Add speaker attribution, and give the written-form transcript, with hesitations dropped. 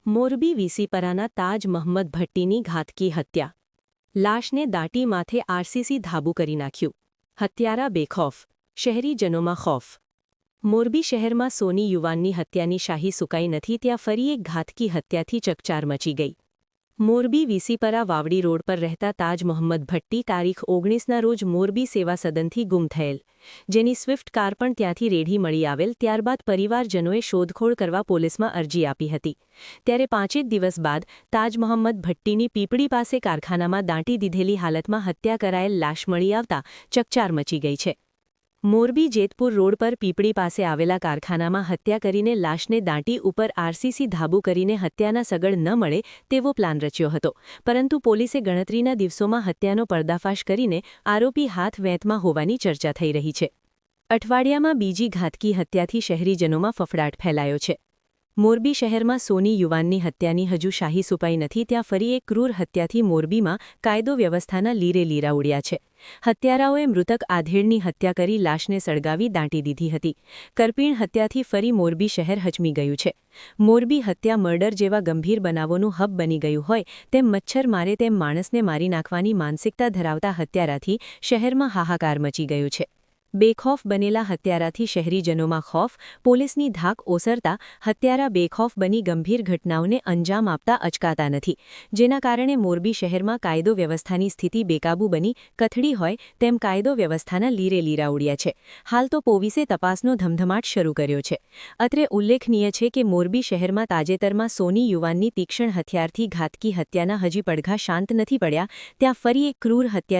Speaker 1: મોરબી વીસીપરાના તાજ મહંમદ ભટ્ટીની ઘાતકી હત્યા. લાશને દાટી માથે આરસીસી ધાબુ કરી નાખ્યું. હત્યારા બેખૌફ, શહેરીજનોમાં ખૌફ. મોરબી શહેરમાં સોની યુવાનની હત્યાની શાહી સુકાઈ નથી ત્યાં ફરી એક ઘાતકી હત્યાથી ચકચાર મચી ગઈ. મોરબી વીસીપરા વાવડી રોડ પર રહેતા તાજ મહંમદ ભટ્ટી તારીખ 19ના રોજ મોરબી સેવા સદનથી ગુમ થયેલ, જેની સ્વિફ્ટ કાર પણ ત્યાંથી રેઢી મળી આવેલ. ત્યારબાદ પરિવારજનોએ શોધખોળ કરવા પોલીસમાં અરજી આપી હતી. ત્યારે 5 દિવસ બાદ તાજ મહંમદ ભટ્ટીની પીપળી પાસે કારખાનામાં દાટી દીધેલી હાલતમાં હત્યા કરાયેલ લાશ મળી આવતા ચકચાર મચી ગઈ છે. મોરબી જેતપુર રોડ પર પીપળી પાસે આવેલા કારખાનામાં હત્યા કરીને લાશને દાટી ઉપર આરસીસી ધાબુ કરીને હત્યાના સગળ ન મળે તેવો પ્લાન રચ્યો હતો, પરંતુ પોલીસે ગણતરીના દિવસોમાં હત્યાનો પર્દાફાશ કરીને આરોપી હાથ વેંતમાં હોવાની ચર્ચા થઈ રહી છે. અઠવાડિયામાં બીજી ઘાતકી હત્યાથી શહેરીજનોમાં ફફડાટ ફેલાયો છે. મોરબી શહેરમાં સોની યુવાનની હત્યાની હજુ શાહી સુપાઈ નથી ત્યાં ફરી એક ક્રૂર હત્યાથી મોરબીમાં કાયદો વ્યવસ્થાના લીરે લીરા ઉડ્યા છે. હત્યારાઓએ મૃતક આધેડની હત્યા કરી લાશને સળગાવી દાટી દીધી હતી. કરપીણ હત્યાથી ફરી મોરબી શહેર હચમી ગયું છે. મોરબી હત્યા મર્ડર જેવા ગંભીર બનાવોનું હબ બની ગયું હોય તેમ મચ્છર મારે તેમ માણસને મારી નાખવાની માનસિકતા ધરાવતા હત્યારાથી શહેરમાં હાહાકાર મચી ગયું છે. બેખૌફ બનેલા હત્યારાથી શહેરીજનોમાં ખૌફ, પોલીસની ધાક ઓસરતા હત્યારા બેખૌફ બની ગંભીર ઘટનાઓને અંજામ આપતા અચકાતા નથી, જેના કારણે મોરબી શહેરમાં કાયદો વ્યવસ્થાની સ્થિતિ બેકાબૂ બની કથળી હોય તેમ કાયદો વ્યવસ્થાના લીરે લીરા ઉડ્યા છે. હાલ તો પોલીસે તપાસનો ધમધમાટ શરૂ કર્યો છે. અત્રે ઉલ્લેખનીય છે કે મોરબી શહેરમાં તાજેતરમાં સોની યુવાનની તીક્ષ્ણ હથિયારથી ઘાતકી હત્યાના હજી પડઘા શાંત નથી પડ્યા ત્યાં ફરી એક ક્રૂર હત્યા